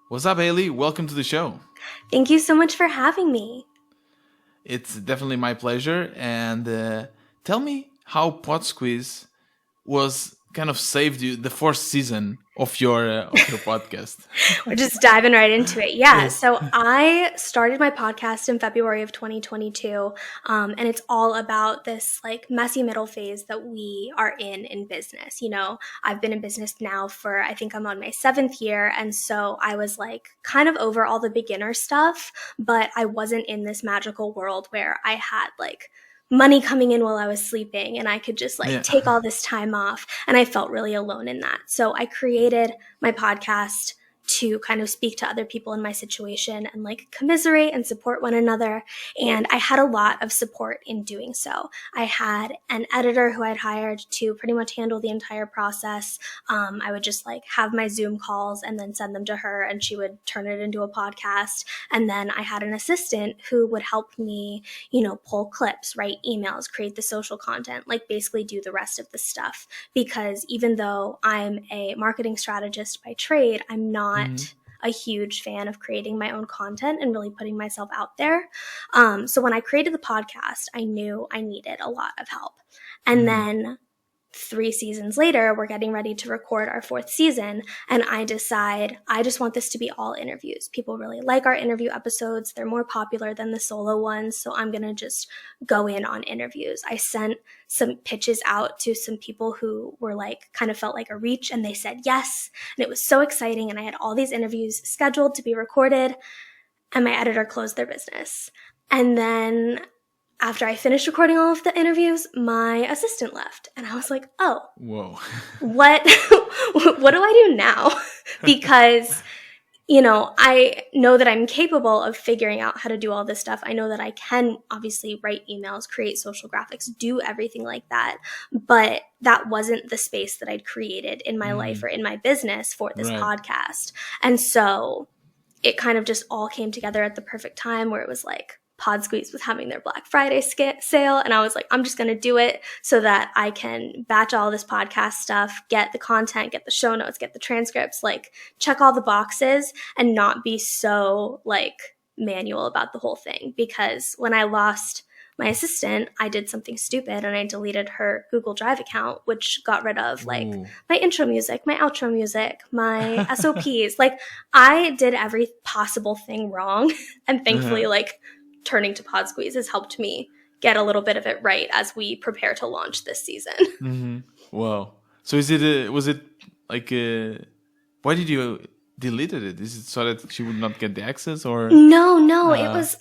What's up, Haley? Welcome to the show. Thank you so much for having me. It's definitely my pleasure. And tell me how PodSqueeze was kind of saved you the fourth season of your podcast. We're just diving right into it. Yeah. Yes. So I started my podcast in February of 2022. And it's all about this like messy middle phase that we are in business. I've been in business now for, I think I'm on my 7th year. And so I was like kind of over all the beginner stuff, but I wasn't in this magical world where I had like money coming in while I was sleeping and I could just like Yeah. take all this time off. And I felt really alone in that. So I created my podcast to kind of speak to other people in my situation and like commiserate and support one another. And I had a lot of support in doing so. I had an editor who I'd hired to pretty much handle the entire process. I would just like have my Zoom calls and then send them to her and she would turn it into a podcast. And then I had an assistant who would help me, pull clips, write emails, create the social content, like basically do the rest of the stuff. Because even though I'm a marketing strategist by trade, I'm not a huge fan of creating my own content and really putting myself out there. So when I created the podcast, I knew I needed a lot of help. And then 3 seasons later, we're getting ready to record our 4th season. And I decide I just want this to be all interviews. People really like our interview episodes. They're more popular than the solo ones. So I'm going to just go in on interviews. I sent some pitches out to some people who were like, kind of felt like a reach, and they said yes. And it was so exciting. And I had all these interviews scheduled to be recorded. And my editor closed their business. And then after I finished recording all of the interviews, my assistant left. And I was like, oh, Whoa. what what do I do now? Because, I know that I'm capable of figuring out how to do all this stuff. I know that I can obviously write emails, create social graphics, do everything like that. But that wasn't the space that I'd created in my life or in my business for this Right. podcast. And so it kind of just all came together at the perfect time where it was like, PodSqueeze was having their Black Friday sale. And I was like, I'm just going to do it so that I can batch all this podcast stuff, get the content, get the show notes, get the transcripts, like check all the boxes and not be so like manual about the whole thing. Because when I lost my assistant, I did something stupid and I deleted her Google Drive account, which got rid of like my intro music, my outro music, my SOPs. Like I did every possible thing wrong. And thankfully, like turning to PodSqueeze has helped me get a little bit of it right as we prepare to launch this season. Wow. So was it like why did you deleted it? Is it so that she would not get the access or? No, it was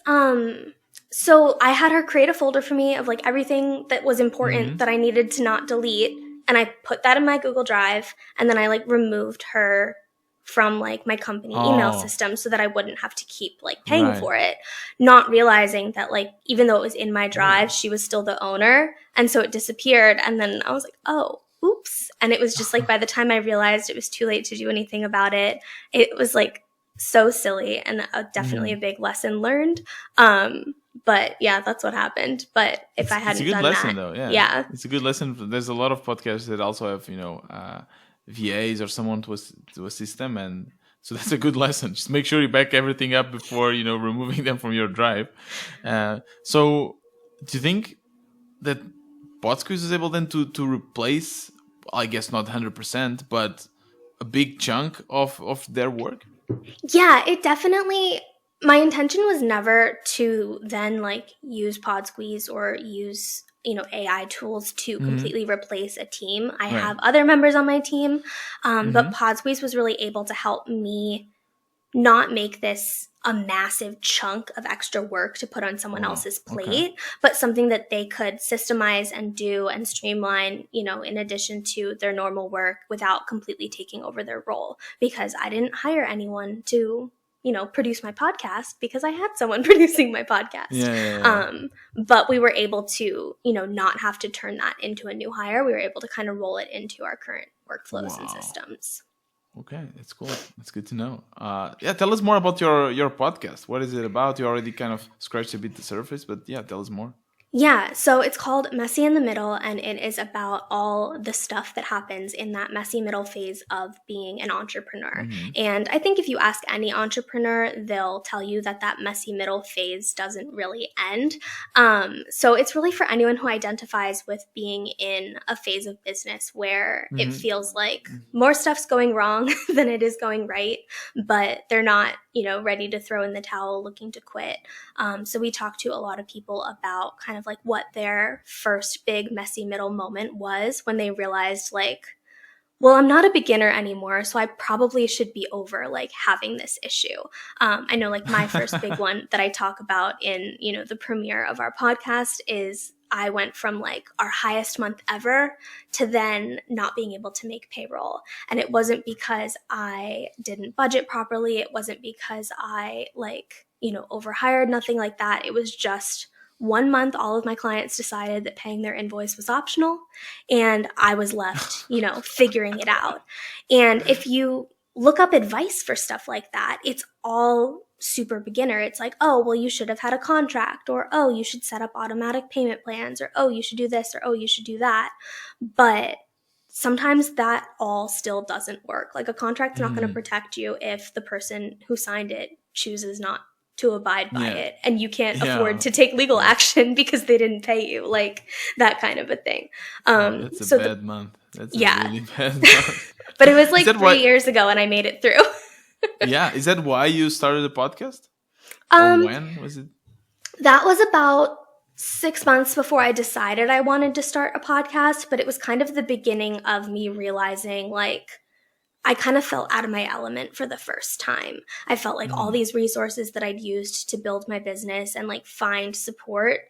so I had her create a folder for me of like everything that was important that I needed to not delete, and I put that in my Google Drive, and then I like removed her from like my company email system so that I wouldn't have to keep like paying for it, not realizing that like even though it was in my drive, she was still the owner, and so it disappeared. And then I was like, oh, oops. And it was just like by the time I realized it was too late to do anything about it, it was like so silly and definitely a big lesson learned. But yeah, that's what happened. But if I hadn't done lesson, that, though, yeah, it's a good lesson. There's a lot of podcasts that also have VAs or someone to assist them, and so that's a good lesson. Just make sure you back everything up before removing them from your drive. So, do you think that PodSqueeze is able then to replace, I guess not 100%, but a big chunk of their work? Yeah, it definitely. My intention was never to then like use PodSqueeze or use AI tools to completely replace a team. I have other members on my team, but PodSqueeze was really able to help me not make this a massive chunk of extra work to put on someone else's plate, but something that they could systemize and do and streamline, in addition to their normal work without completely taking over their role. Because I didn't hire anyone to produce my podcast because I had someone producing my podcast. But we were able to, not have to turn that into a new hire. We were able to kind of roll it into our current workflows and systems. Okay, that's cool. That's good to know. Tell us more about your podcast. What is it about? You already kind of scratched a bit the surface, but yeah, tell us more. Yeah, so it's called Messy in the Middle, and it is about all the stuff that happens in that messy middle phase of being an entrepreneur. Hmm. And I think if you ask any entrepreneur, they'll tell you that that messy middle phase doesn't really end. So it's really for anyone who identifies with being in a phase of business where it Hmm. feels like more stuff's going wrong than it is going right, but they're not, ready to throw in the towel, looking to quit. So we talked to a lot of people about kind of like what their first big messy middle moment was when they realized like, well, I'm not a beginner anymore, so I probably should be over like having this issue. I know like my first big one that I talk about in, the premiere of our podcast is I went from like our highest month ever to then not being able to make payroll. And it wasn't because I didn't budget properly. It wasn't because I like, overhired, nothing like that. It was just 1 month, all of my clients decided that paying their invoice was optional, and I was left, figuring it out. And if you look up advice for stuff like that, it's all super beginner. It's like, oh, well, you should have had a contract, or oh, you should set up automatic payment plans, or oh, you should do this, or oh, you should do that. But sometimes that all still doesn't work. Like a contract's not going to Hmm. protect you if the person who signed it chooses not to abide by Yeah. it, and you can't afford Yeah. to take legal Yeah. action because they didn't pay you, like that kind of a thing. Oh, that's a So the bad month. That's a yeah, really bad month. but it was Is like that 3 years ago, and I made it through. yeah, is that why you started a podcast? Or um, when was it? that was about 6 months before I decided I wanted to start a podcast, but it was kind of the beginning of me realizing like I kind of felt out of my element for the first time. I felt like all Mm. these resources that I'd used to build my business and like find support,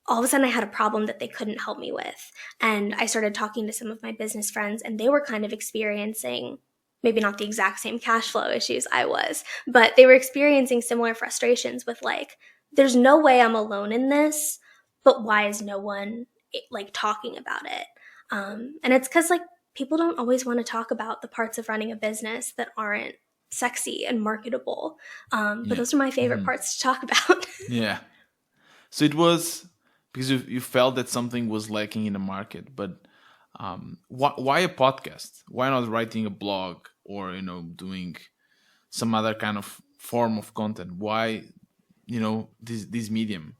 all of a sudden I had a problem that they couldn't help me with. And I started talking to some of my business friends, and they were kind of experiencing maybe not the exact same cash flow issues I was, but they were experiencing similar frustrations with like, there's no way I'm alone in this, but why is no one like talking about it? And it's because like people don't always want to talk about the parts of running a business that aren't sexy and marketable. But Yeah. those are my favorite Hmm. parts to talk about. Yeah. So it was because you felt that something was lacking in the market, but why a podcast? Why not writing a blog or doing some other kind of form of content? Why this medium?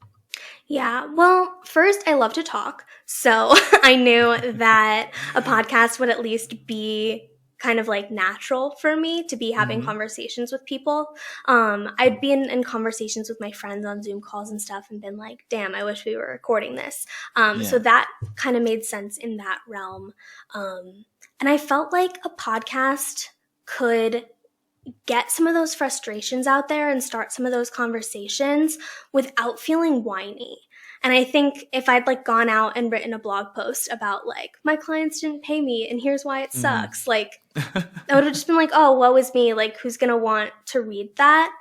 Yeah, well, first, I love to talk. So I knew that a podcast would at least be kind of like natural for me to be having Hmm. conversations with people. I'd been in conversations with my friends on Zoom calls and stuff and been like, damn, I wish we were recording this. So Yeah. that kind of made sense in that realm. And I felt like a podcast could get some of those frustrations out there and start some of those conversations without feeling whiny. And I think if I'd like gone out and written a blog post about like my clients didn't pay me and here's why it Hmm. sucks, like I would have just been like, oh, woe is me. Like, who's going to want to read that?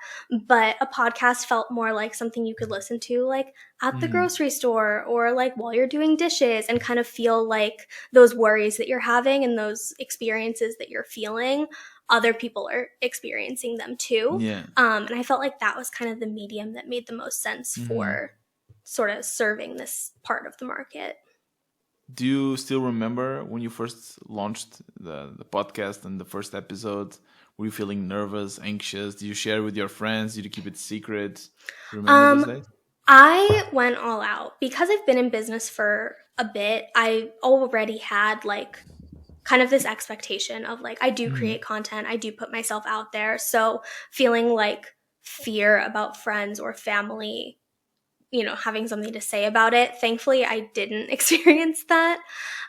But a podcast felt more like something you could listen to, like at the Hmm. grocery store or like while you're doing dishes, and kind of feel like those worries that you're having and those experiences that you're feeling, other people are experiencing them too. Yeah. And I felt like that was kind of the medium that made the most sense Hmm. for sort of serving this part of the market. Do you still remember when you first launched the podcast and the first episode? Were you feeling nervous, anxious? Did you share with your friends? Did you keep it secret? Do you remember those Um, days? I went all out because I've been in business for a bit. I already had like kind of this expectation of like, I do Hmm. create content, I do put myself out there. So feeling like fear about friends or family, having something to say about it. Thankfully, I didn't experience that.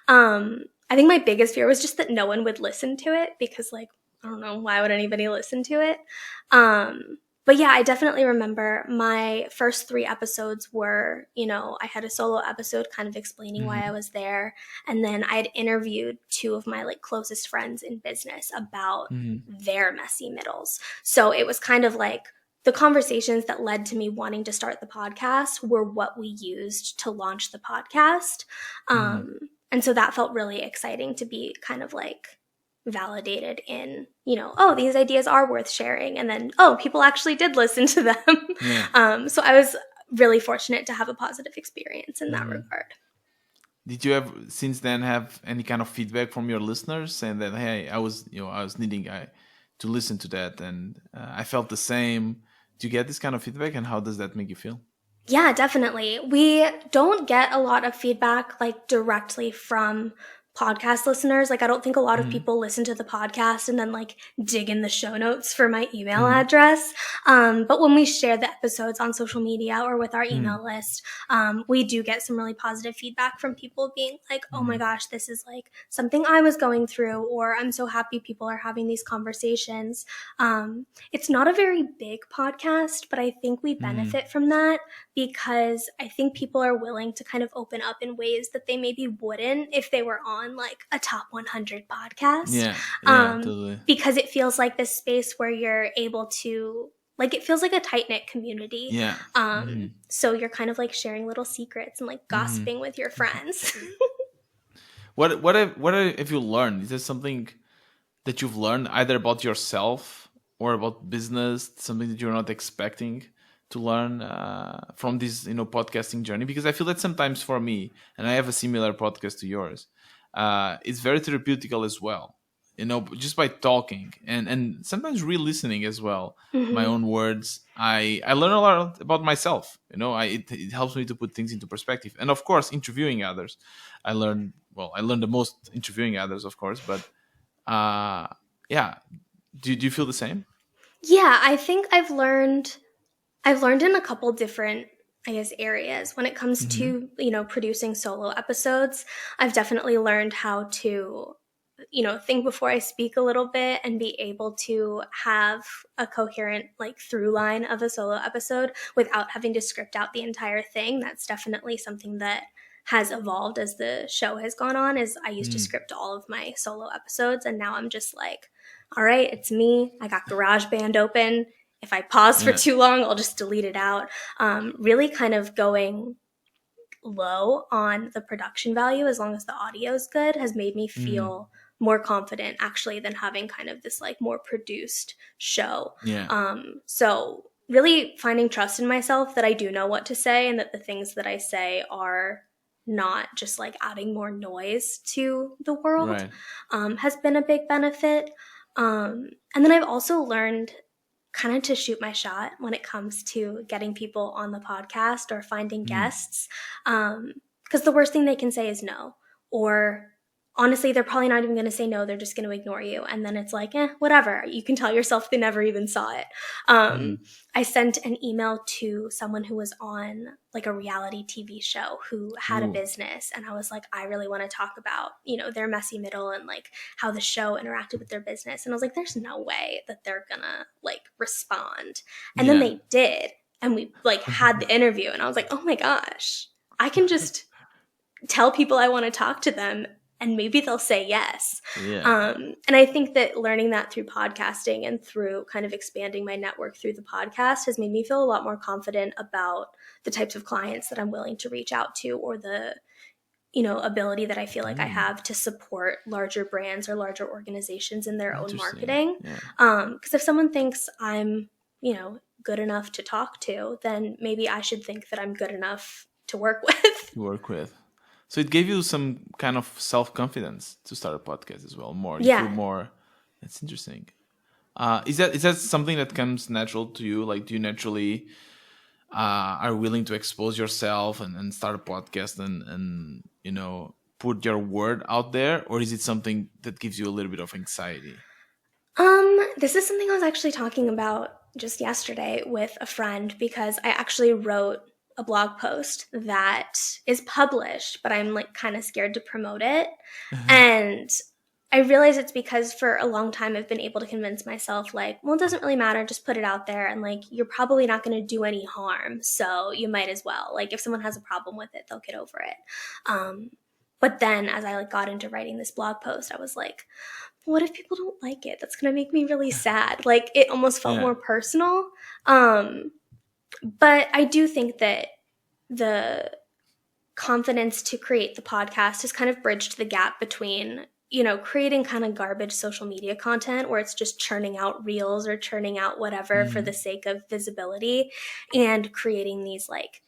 I think my biggest fear was just that no one would listen to it because, like, I don't know, why would anybody listen to it? But yeah, I definitely remember my first 3 episodes were, I had a solo episode kind of explaining why I Hmm. was there. And then I had interviewed 2 of my like closest friends in business about Hmm. their messy middles. So it was kind of like the conversations that led to me wanting to start the podcast were what we used to launch the podcast. Hmm. And so that felt really exciting to be kind of like validated in, oh, these ideas are worth sharing. And then, oh, people actually did listen to them. Yeah. So I was really fortunate to have a positive experience in that regard. Did you have since then have any kind of feedback from your listeners saying that, hey, I was needing to listen to that, and I felt the same? Do you get this kind of feedback, and how does that make you feel? Yeah, definitely. We don't get a lot of feedback like directly from podcast listeners. Like, I don't think a lot of people listen to the podcast and then like dig in the show notes for my email address. But when we share the episodes on social media or with our email list, we do get some really positive feedback from people being like, oh my gosh, this is like something I was going through, or I'm so happy people are having these conversations. It's not a very big podcast, but I think we benefit from that because I think people are willing to kind of open up in ways that they maybe wouldn't if they were on like a top 100 podcast. Yeah, totally. Because it feels like this space where you're able to, like, it feels like a tight-knit community. Yeah. So you're kind of like sharing little secrets and like gossiping with your friends. What have you learned? Is there something that you've learned either about yourself or about business, something that you're not expecting to learn from this podcasting journey? Because I feel that sometimes for me, and I have a similar podcast to yours, it's very therapeutical as well, just by talking and sometimes re-listening as well, my own words. I learn a lot about myself. It helps me to put things into perspective, and of course interviewing others, I learned the most interviewing others, of course. But yeah, do you feel the same? Yeah, I think I've learned in a couple different, I guess, areas. When it comes to, producing solo episodes, I've definitely learned how to, think before I speak a little bit and be able to have a coherent, like, through line of a solo episode without having to script out the entire thing. That's definitely something that has evolved as the show has gone on. Is I used to script all of my solo episodes, and now I'm just like, all right, it's me. I got GarageBand open. If I pause for too long, I'll just delete it out. Really kind of going low on the production value as long as the audio is good has made me feel more confident actually than having kind of this like more produced show. So really finding trust in myself that I do know what to say and that the things that I say are not just like adding more noise to the world, has been a big benefit. And then I've also learned kind of to shoot my shot when it comes to getting people on the podcast or finding guests. Because the worst thing they can say is no. Or honestly, they're probably not even going to say no. They're just going to ignore you. And then it's like, whatever. You can tell yourself they never even saw it. I sent an email to someone who was on like a reality TV show who had a business. And I was like, I really want to talk about, their messy middle and like how the show interacted with their business. And I was like, there's no way that they're going to like respond. And then they did. And we like had the interview and I was like, oh my gosh, I can just tell people I want to talk to them and maybe they'll say yes. And I think that learning that through podcasting and through kind of expanding my network through the podcast has made me feel a lot more confident about the types of clients that I'm willing to reach out to, or the, ability that I feel like I have to support larger brands or larger organizations in their own marketing. Because if someone thinks I'm, good enough to talk to, then maybe I should think that I'm good enough to work with. So it gave you some kind of self-confidence to start a podcast as well. You feel more. That's interesting. Is that something that comes natural to you? Like, do you naturally are willing to expose yourself and start a podcast and put your word out there, or is it something that gives you a little bit of anxiety? This is something I was actually talking about just yesterday with a friend, because I actually wrote a blog post that is published, but I'm like kind of scared to promote it. And I realize it's because for a long time I've been able to convince myself like, well, it doesn't really matter, just put it out there, and like you're probably not going to do any harm, so you might as well. Like if someone has a problem with it, they'll get over it. But then as I like got into writing this blog post, I was like, what if people don't like it? That's going to make me really sad. Like it almost felt more personal. But I do think that the confidence to create the podcast has kind of bridged the gap between creating kind of garbage social media content where it's just churning out reels or churning out whatever for the sake of visibility, and creating these like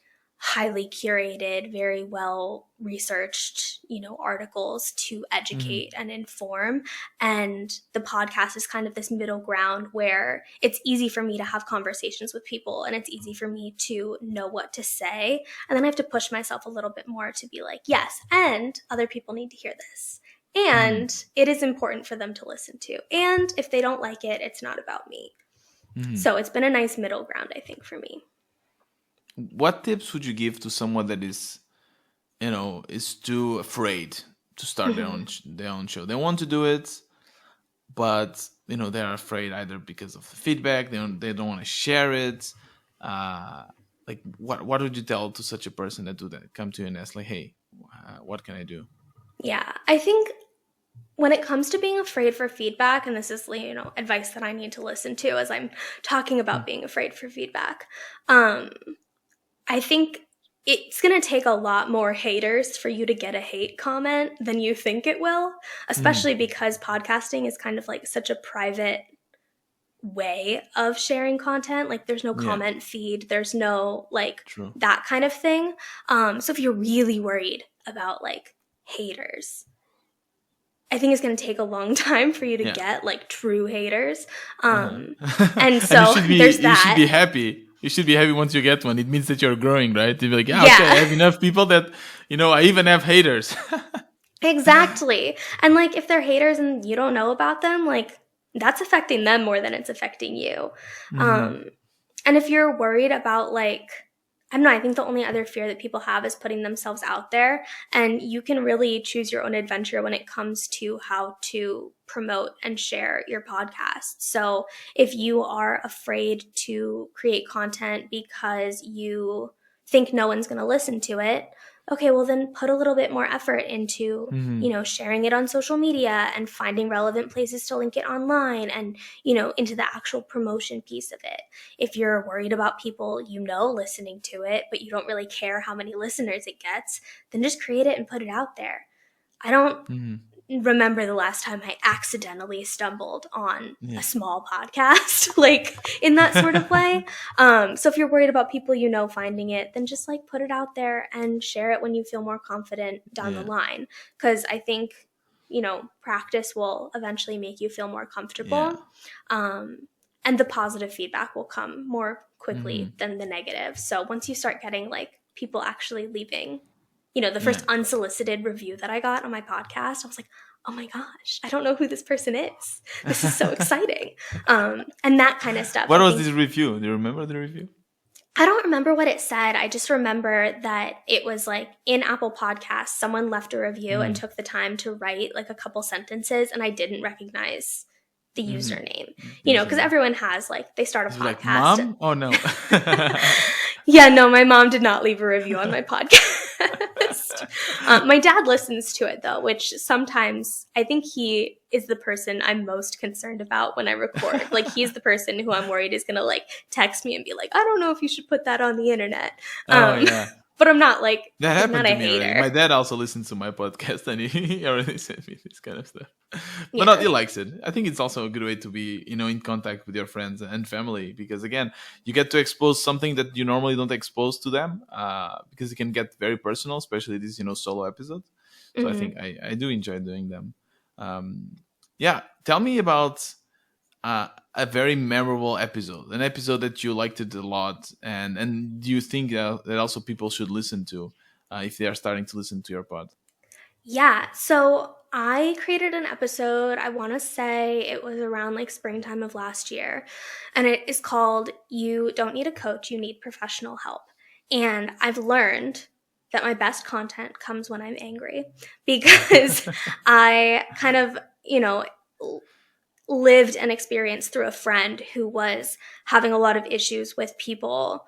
highly curated, very well researched, articles to educate and inform. And the podcast is kind of this middle ground where it's easy for me to have conversations with people and it's easy for me to know what to say. And then I have to push myself a little bit more to be like, yes, and other people need to hear this. And it is important for them to listen to. And if they don't like it, it's not about me. So it's been a nice middle ground, I think, for me. What tips would you give to someone that is too afraid to start their own show? They want to do it, but they're afraid either because of the feedback, they don't want to share it. Like what would you tell to such a person that do that? Come to you and ask like, hey, what can I do? Yeah, I think when it comes to being afraid for feedback, and this is advice that I need to listen to as I'm talking about being afraid for feedback, I think it's going to take a lot more haters for you to get a hate comment than you think it will, especially because podcasting is kind of like such a private way of sharing content. Like there's no comment feed, there's no that kind of thing. So if you're really worried about like haters, I think it's going to take a long time for you to get like true haters. And so there's that. You should be happy. You should be happy once you get one. It means that you're growing, right? To be like, okay, I have enough people that, I even have haters. Exactly. And like, if they're haters and you don't know about them, like that's affecting them more than it's affecting you. And if you're worried about like, I don't know, I think the only other fear that people have is putting themselves out there, and you can really choose your own adventure when it comes to how to promote and share your podcast. So if you are afraid to create content because you think no one's going to listen to it, okay, well then put a little bit more effort into, sharing it on social media and finding relevant places to link it online and, into the actual promotion piece of it. If you're worried about people, listening to it, but you don't really care how many listeners it gets, then just create it and put it out there. I don't remember the last time I accidentally stumbled on a small podcast, like in that sort of way. So if you're worried about people, finding it, then just like put it out there and share it when you feel more confident down the line. Because I think, practice will eventually make you feel more comfortable. And the positive feedback will come more quickly than the negative. So once you start getting like people actually leaving the first unsolicited review that I got on my podcast, I was like, oh my gosh, I don't know who this person is. This is so exciting. And that kind of stuff. What was this review? Do you remember the review? I don't remember what it said. I just remember that it was like in Apple Podcasts, someone left a review and took the time to write like a couple sentences, and I didn't recognize the username, because everyone has like, they start a podcast. Like, Mom? Oh no. Yeah, no, my mom did not leave a review on my podcast. My dad listens to it though, which sometimes I think he is the person I'm most concerned about when I record. Like he's the person who I'm worried is going to like text me and be like, I don't know if you should put that on the internet. But I'm not like, that happened not to a me hater. Already. My dad also listens to my podcast and he already sent me this kind of stuff. But he likes it. I think it's also a good way to be, in contact with your friends and family, because again, you get to expose something that you normally don't expose to them, because it can get very personal, especially these, solo episodes. So I think I do enjoy doing them. Tell me about a very memorable episode, an episode that you liked it a lot, and do you think that also people should listen to if they are starting to listen to your pod? Yeah, so I created an episode, I want to say it was around like springtime of last year, and it is called You Don't Need a Coach, You Need Professional Help. And I've learned that my best content comes when I'm angry, because I kind of, lived an experience through a friend who was having a lot of issues with people,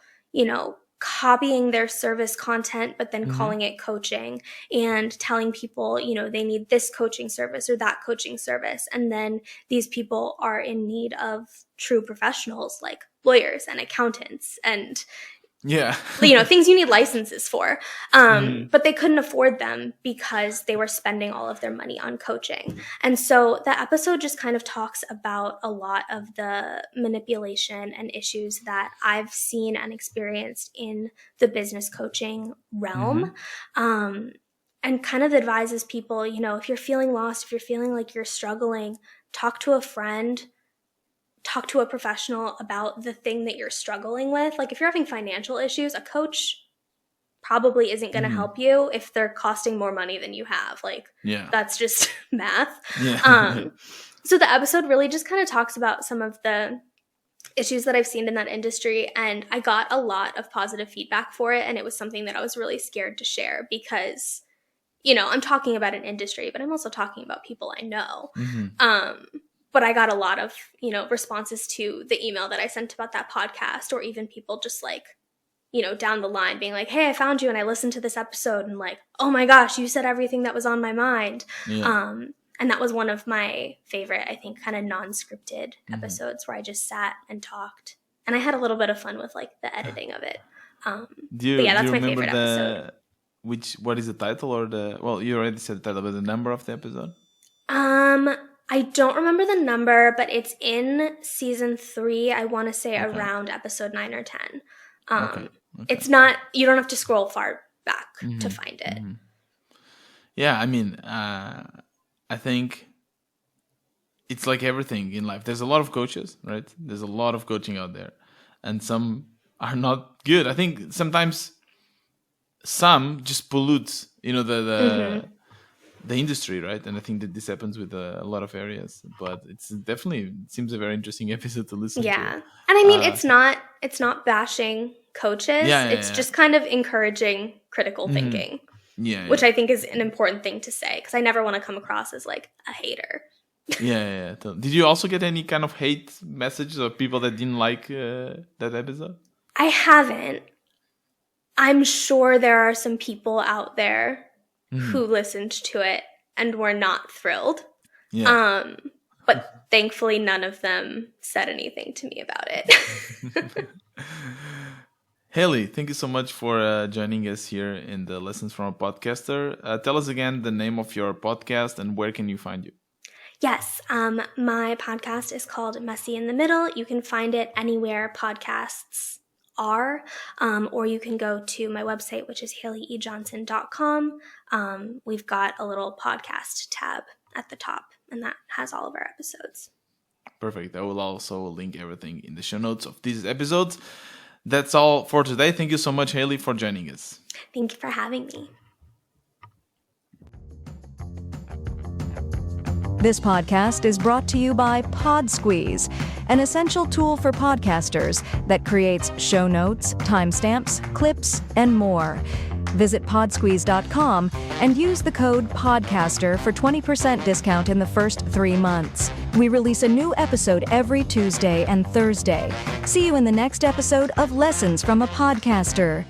copying their service content, but then calling it coaching and telling people, they need this coaching service or that coaching service. And then these people are in need of true professionals like lawyers and accountants and Yeah. Things you need licenses for. But they couldn't afford them because they were spending all of their money on coaching. And so that episode just kind of talks about a lot of the manipulation and issues that I've seen and experienced in the business coaching realm. And kind of advises people, if you're feeling lost, if you're feeling like you're struggling, talk to a friend, talk to a professional about the thing that you're struggling with. Like if you're having financial issues, a coach probably isn't going to help you if they're costing more money than you have. Like that's just math. Yeah. So the episode really just kind of talks about some of the issues that I've seen in that industry, and I got a lot of positive feedback for it, and it was something that I was really scared to share because, I'm talking about an industry, but I'm also talking about people I know. But I got a lot of, responses to the email that I sent about that podcast, or even people just like, down the line being like, hey, I found you and I listened to this episode and like, oh my gosh, you said everything that was on my mind. Yeah. And that was one of my favorite, I think, kind of non-scripted episodes where I just sat and talked. And I had a little bit of fun with like the editing of it. That's my favorite episode. What is the title well, you already said the title, but the number of the episode? I don't remember the number, but it's in season 3. I want to say around episode 9 or 10. Okay. It's not, you don't have to scroll far back to find it. Yeah. I mean, I think it's like everything in life. There's a lot of coaches, right? There's a lot of coaching out there, and some are not good. I think sometimes some just pollute, the industry, right? And I think that this happens with a lot of areas, but it seems a very interesting episode to listen to. Yeah. And I mean, it's not bashing coaches. It's just kind of encouraging critical thinking, which I think is an important thing to say, because I never want to come across as like a hater. Yeah. Did you also get any kind of hate messages of people that didn't like that episode? I haven't. I'm sure there are some people out there who listened to it and were not thrilled. Yeah. But thankfully none of them said anything to me about it. Haley, thank you so much for joining us here in the Lessons from a Podcaster. Tell us again the name of your podcast and where can you find you? Yes, my podcast is called Messy in the Middle. You can find it anywhere podcasts are, or you can go to my website, which is HaleyEJohnson.com. We've got a little podcast tab at the top, and that has all of our episodes. Perfect. I will also link everything in the show notes of these episodes. That's all for today. Thank you so much, Haley, for joining us. Thank you for having me. This podcast is brought to you by PodSqueeze, an essential tool for podcasters that creates show notes, timestamps, clips, and more. Visit podsqueeze.com and use the code PODCASTER for 20% discount in the first 3 months. We release a new episode every Tuesday and Thursday. See you in the next episode of Lessons from a Podcaster.